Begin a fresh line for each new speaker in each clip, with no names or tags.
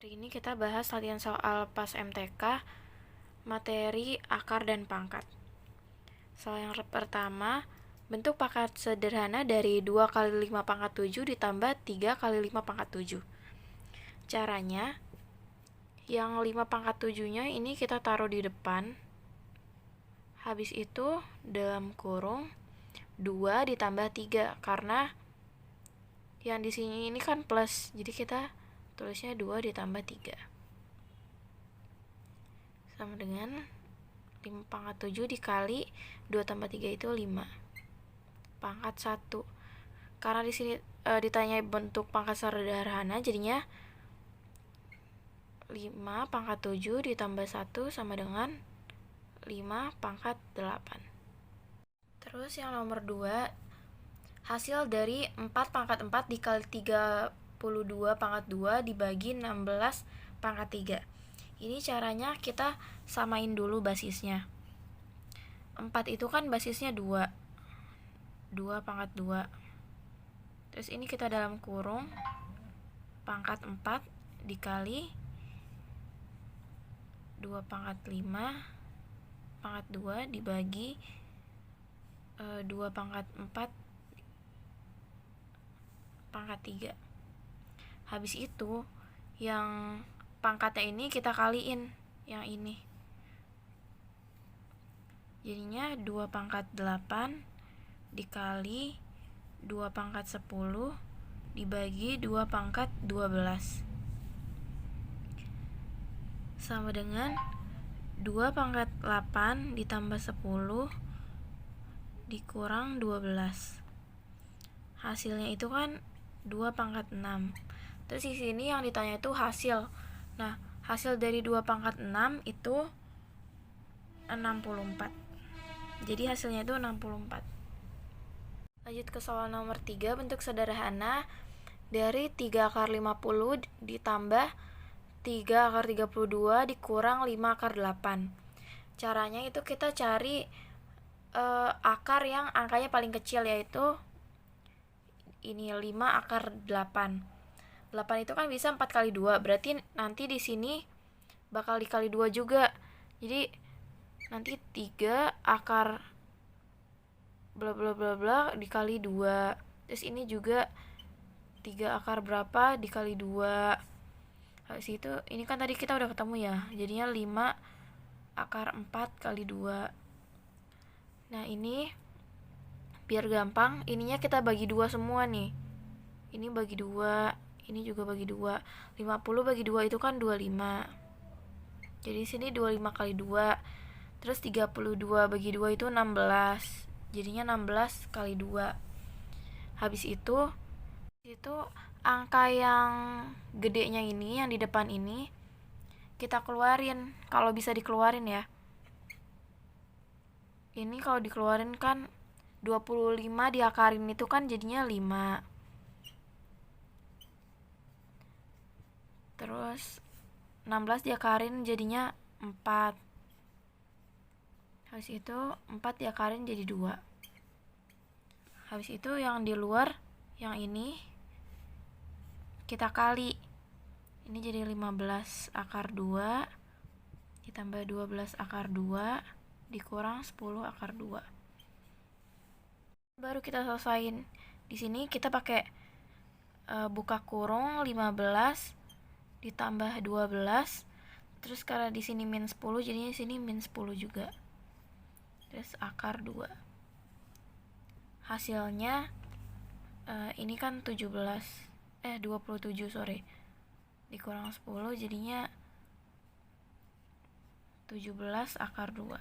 Hari ini kita bahas latihan soal pas MTK, materi akar dan pangkat. Soal yang pertama, bentuk pangkat sederhana dari 2 kali 5 pangkat 7 ditambah 3 kali 5 pangkat 7. Caranya, yang 5 pangkat 7-nya ini kita taruh di depan. Habis itu, dalam kurung 2 ditambah 3, karena yang di sini ini kan plus, jadi kita tulisnya 2 ditambah 3. Sama dengan 5 pangkat 7 dikali 2 tambah 3 itu 5 pangkat 1. Karena di sini ditanya bentuk pangkat sederhana, jadinya 5 pangkat 7 ditambah 1 sama dengan 5 pangkat 8. Terus yang nomor 2, hasil dari 4 pangkat 4 dikali 32 pangkat 2 dibagi 16 pangkat 3. Ini caranya kita samain dulu basisnya. 4 itu kan basisnya 2 pangkat 2. Terus ini kita dalam kurung pangkat 4 dikali 2 pangkat 5 pangkat 2 dibagi 2 pangkat 4 pangkat 3. Habis itu yang pangkatnya ini kita kaliin yang ini, jadinya 2 pangkat 8 dikali 2 pangkat 10 dibagi 2 pangkat 12 sama dengan 2 pangkat 8 ditambah 10 dikurang 12. Hasilnya itu kan 2 pangkat 6. Terus di sini yang ditanya itu hasil. Nah, hasil dari 2 pangkat 6 itu 64. Jadi hasilnya itu 64. Lanjut ke soal nomor 3, bentuk sederhana dari 3 akar 50 ditambah 3 akar 32 dikurang 5 akar 8. Caranya itu kita cari akar yang angkanya paling kecil, yaitu ini 5 akar 8. 8 itu kan bisa 4 kali 2, berarti nanti di sini bakal dikali 2 juga. Jadi nanti 3 akar bla bla bla bla dikali 2. Terus ini juga 3 akar berapa dikali 2. Habis itu ini kan tadi kita udah ketemu ya, jadinya 5 akar 4 kali 2. Nah, ini biar gampang, ininya kita bagi 2 semua nih. Ini bagi 2, ini juga bagi 2. 50 bagi 2 itu kan 25. Jadi sini 25 kali 2. Terus 32 bagi 2 itu 16. Jadinya 16 kali 2. Habis itu angka yang gedenya ini, yang di depan ini kita keluarin, kalau bisa dikeluarin ya. Ini kalau dikeluarin kan 25 diakarin itu kan jadinya 5. Terus 16 diakarin jadinya 4. Habis itu 4 diakarin jadi 2. Habis itu yang di luar, yang ini kita kali. Ini jadi 15 akar 2 ditambah 12 akar 2 dikurang 10 akar 2. Baru kita selesain. Di sini kita pakai buka kurung 15 ditambah 12. Terus karena di sini min 10, jadinya di sini min 10 juga. Terus akar 2. Hasilnya ini kan 27 sorry. Dikurang 10 jadinya 17 akar 2.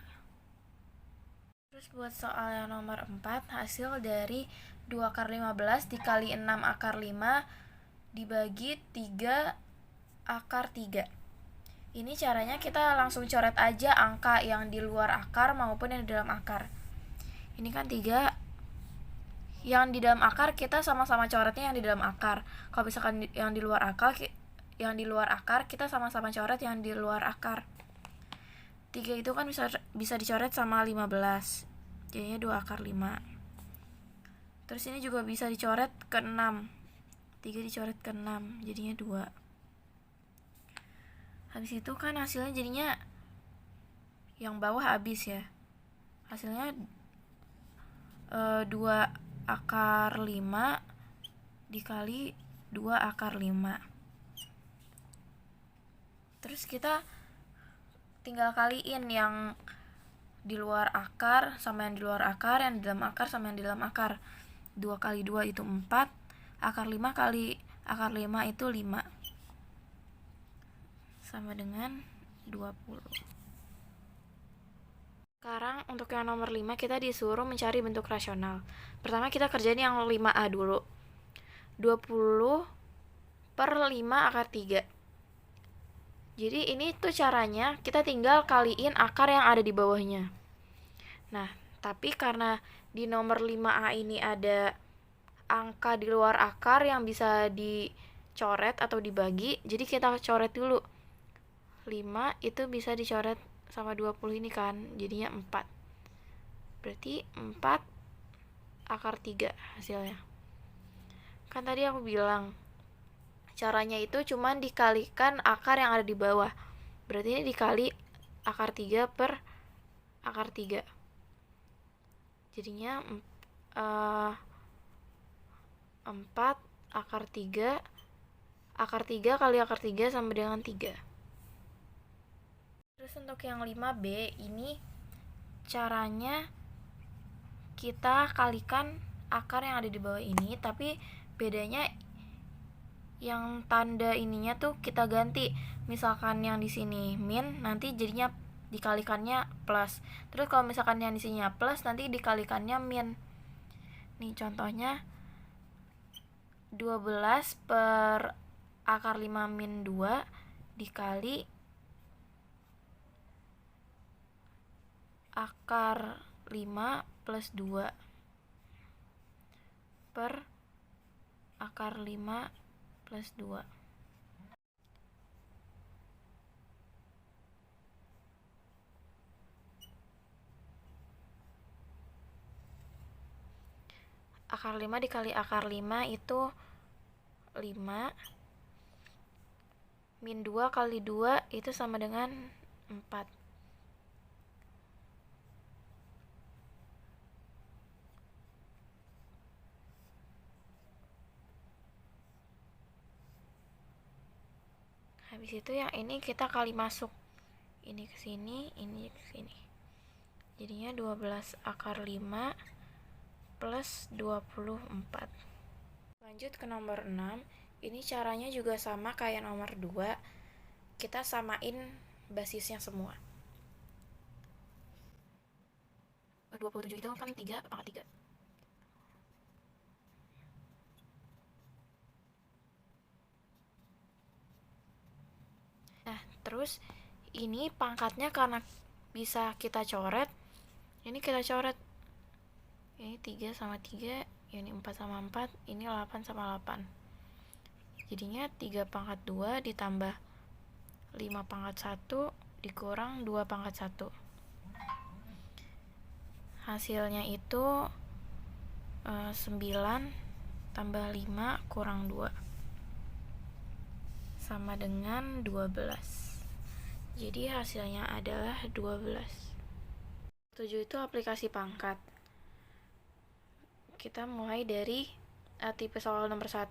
Terus buat soal yang nomor 4, hasil dari 2 akar 15 dikali 6 akar 5 dibagi 3 akar 3. Ini caranya kita langsung coret aja angka yang di luar akar maupun yang di dalam akar. Ini kan 3, yang di dalam akar kita sama-sama coretnya yang di dalam akar. Kalau misalkan yang di luar akar kita sama-sama coret yang di luar akar. 3 itu kan bisa dicoret sama 15. Jadinya 2 akar 5. Terus ini juga bisa dicoret ke 6. 3 dicoret ke 6, jadinya 2. Habis itu kan hasilnya jadinya yang bawah habis ya. Hasilnya 2 akar 5 dikali 2 akar 5. Terus kita tinggal kaliin yang di luar akar sama yang di luar akar, yang di dalam akar sama yang di dalam akar. 2 kali 2 itu 4, akar 5 kali akar 5 itu 5, sama dengan 20. Sekarang untuk yang nomor 5 kita disuruh mencari bentuk rasional. Pertama kita kerjain yang 5A dulu. 20 per 5 akar 3. Jadi ini tuh caranya kita tinggal kaliin akar yang ada di bawahnya. Nah, tapi karena di nomor 5A ini ada angka di luar akar yang bisa dicoret atau dibagi, jadi kita coret dulu. 5 itu bisa dicoret sama 20 ini kan, jadinya 4. Berarti 4 akar 3 hasilnya. Kan tadi aku bilang caranya itu cuman dikalikan akar yang ada di bawah. Berarti ini dikali akar 3 per akar 3. Jadinya 4 akar 3. Akar 3 kali akar 3 sama dengan 3. Terus untuk yang 5B ini caranya kita kalikan akar yang ada di bawah ini, tapi bedanya yang tanda ininya tuh kita ganti. Misalkan yang di sini min, nanti jadinya dikalikannya plus. Terus kalau misalkan yang di sininya plus, nanti dikalikannya min. Nih contohnya 12 per akar 5 min 2 dikali akar 5 plus 2 per akar 5 plus 2. Akar 5 dikali akar 5 itu 5. Min 2 kali 2 itu sama dengan 4. Habis itu yang ini kita kali masuk. Ini ke sini, ini ke sini. Jadinya 12 akar 5 plus 24. Lanjut ke nomor 6. Ini caranya juga sama kayak nomor 2. Kita samain basisnya semua. 27 itu kan 3 pangkat 3. Nah, terus ini pangkatnya karena bisa kita coret, ini kita coret. Ini 3 sama 3, ini 4 sama 4, ini 8 sama 8. Jadinya 3 pangkat 2 ditambah 5 pangkat 1 dikurang 2 pangkat 1. Hasilnya itu 9 tambah 5 kurang 2 sama dengan 12. Jadi hasilnya adalah 12. 7 itu aplikasi pangkat. Kita mulai dari tipe soal nomor 1.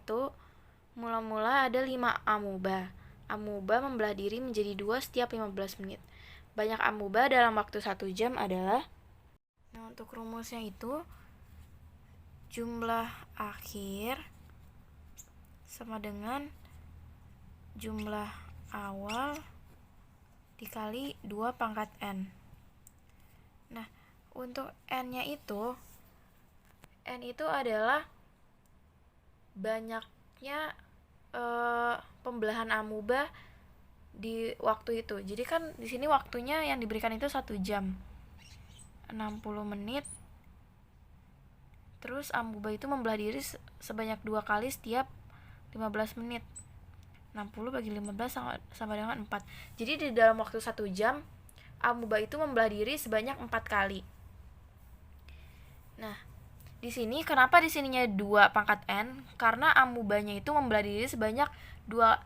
Mula-mula ada 5 amuba. Amuba membelah diri menjadi 2 setiap 15 menit. Banyak amuba dalam waktu 1 jam adalah. Nah, untuk rumusnya itu jumlah akhir sama dengan jumlah awal dikali 2 pangkat n. Nah, untuk n-nya itu, n itu adalah banyaknya pembelahan amuba di waktu itu. Jadi kan di sini waktunya yang diberikan itu 1 jam 60 menit. Terus amuba itu membelah diri sebanyak 2 kali setiap 15 menit. 60 bagi 15 sama dengan 4. Jadi di dalam waktu 1 jam amuba itu membelah diri sebanyak 4 kali. Nah, di sini kenapa di sininya 2 pangkat n? Karena amubanya itu membelah diri sebanyak 2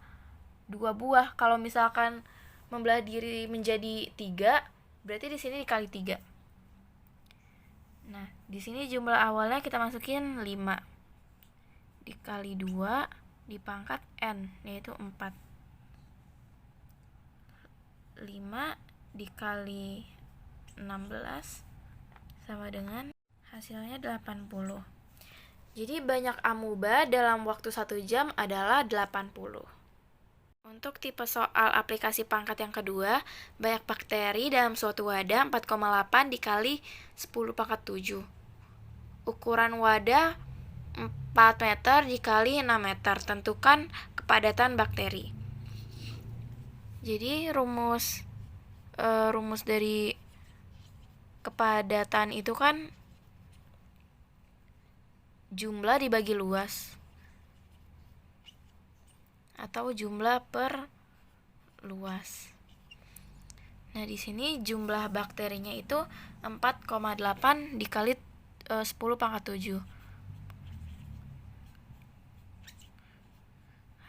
buah. Kalau misalkan membelah diri menjadi 3, berarti di sini dikali 3. Nah, di sini jumlah awalnya kita masukin 5 dikali 2 dipangkat N, yaitu 4. 5 dikali 16 sama dengan hasilnya 80. Jadi banyak amuba dalam waktu 1 jam adalah 80. Untuk tipe soal aplikasi pangkat yang kedua, banyak bakteri dalam suatu wadah 4,8 dikali 10 pangkat 7. Ukuran wadah 4 meter dikali 6 meter. Tentukan kepadatan bakteri. Jadi rumus dari kepadatan itu kan jumlah dibagi luas atau jumlah per luas. Nah, di sini jumlah bakterinya itu 4,8 dikali 10 pangkat 7.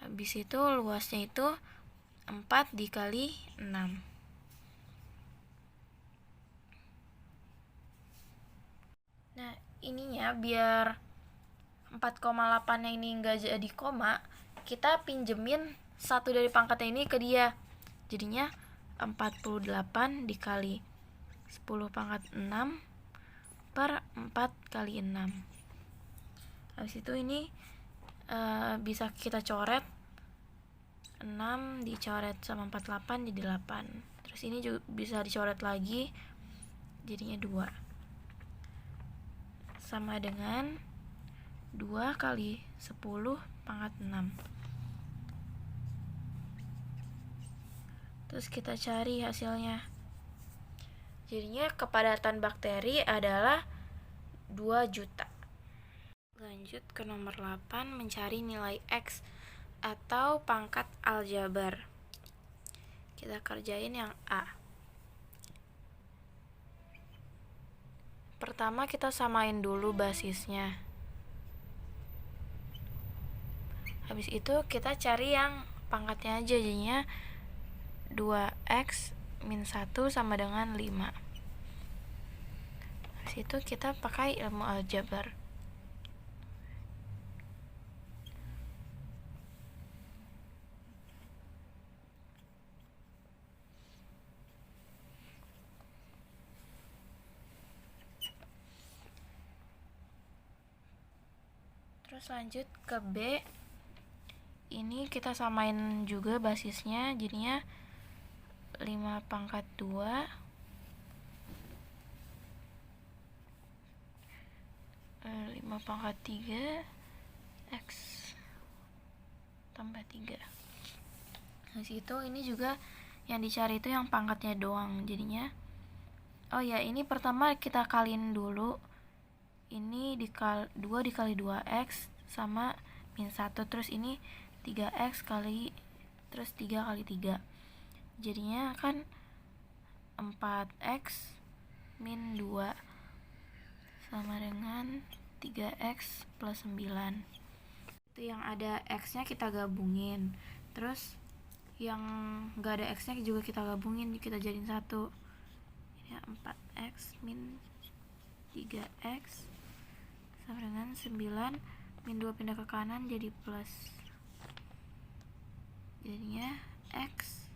Habis itu luasnya itu 4 dikali 6. Nah, ininya biar 4,8-nya ini enggak jadi koma, kita pinjemin 1 dari pangkatnya ini ke dia. Jadinya 48 dikali 10 pangkat 6 per 4 kali 6. Habis itu ini bisa kita coret, 6 dicoret sama 48 jadi 8. Terus ini juga bisa dicoret lagi, jadinya 2. Sama dengan 2 kali 10 pangkat 6. Terus kita cari hasilnya. Jadinya kepadatan bakteri adalah 2 juta. Lanjut ke nomor 8, mencari nilai X atau pangkat aljabar. Kita kerjain yang A. Pertama kita samain dulu basisnya. Habis itu kita cari yang pangkatnya aja, jadinya 2x min 1 sama dengan 5. Habis itu kita pakai ilmu aljabar. Terus lanjut ke B. Ini kita samain juga basisnya, jadinya 5 pangkat 2 5 pangkat 3 X tambah 3. Nah, situ ini juga yang dicari itu yang pangkatnya doang, jadinya ini pertama kita kaliin dulu. Ini 2 dikali 2x sama min 1, terus ini 3x kali, terus 3 kali 3. Jadinya kan 4x min 2 sama dengan 3x plus 9. Itu yang ada x-nya kita gabungin. Terus yang gak ada x-nya juga kita gabungin, kita jadiin 1. Ini 4x min 3x sama dengan 9, min 2 pindah ke kanan jadi plus. Jadinya x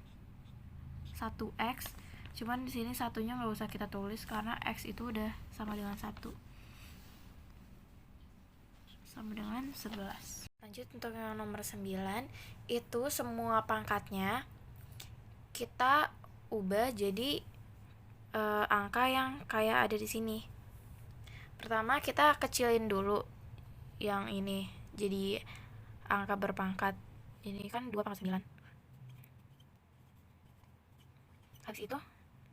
1x, cuman di sini satunya nggak usah kita tulis karena x itu udah sama dengan 1, sama dengan 11. Lanjut untuk yang nomor 9, itu semua pangkatnya kita ubah jadi angka yang kayak ada di sini. Pertama kita kecilin dulu yang ini jadi angka berpangkat. Ini kan 2 pangkat 9. Habis itu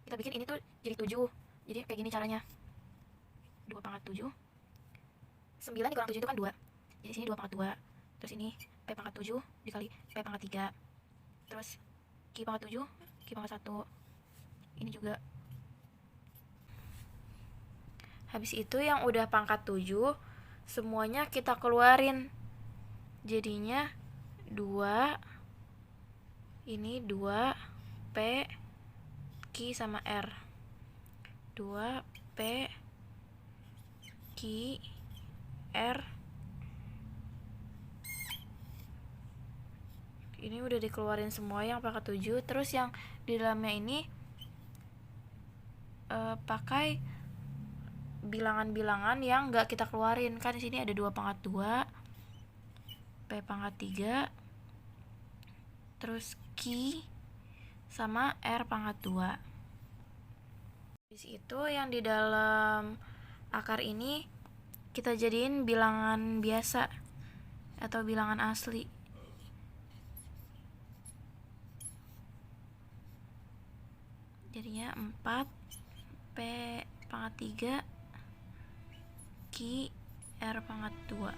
kita bikin ini tuh jadi 7. Jadi kayak gini caranya. 2 pangkat 7. 9 dikurang 7 itu kan 2. Jadi sini 2 pangkat 2. Terus ini P pangkat 7 dikali P pangkat 3. Terus Q pangkat 7, Q pangkat 1. Ini juga. Habis itu yang udah pangkat 7 semuanya kita keluarin. Jadinya 2, ini 2, P Q sama R. 2 P Q R. Ini udah dikeluarin semua yang pangkat 7. Terus yang di dalamnya ini pakai bilangan-bilangan yang nggak kita keluarin. Kan di sini ada 2 pangkat 2, P pangkat 3, terus Q sama R pangkat 2. Itu yang di dalam akar ini kita jadiin bilangan biasa atau bilangan asli. Jadinya 4 P pangkat 3 Q R pangkat 2.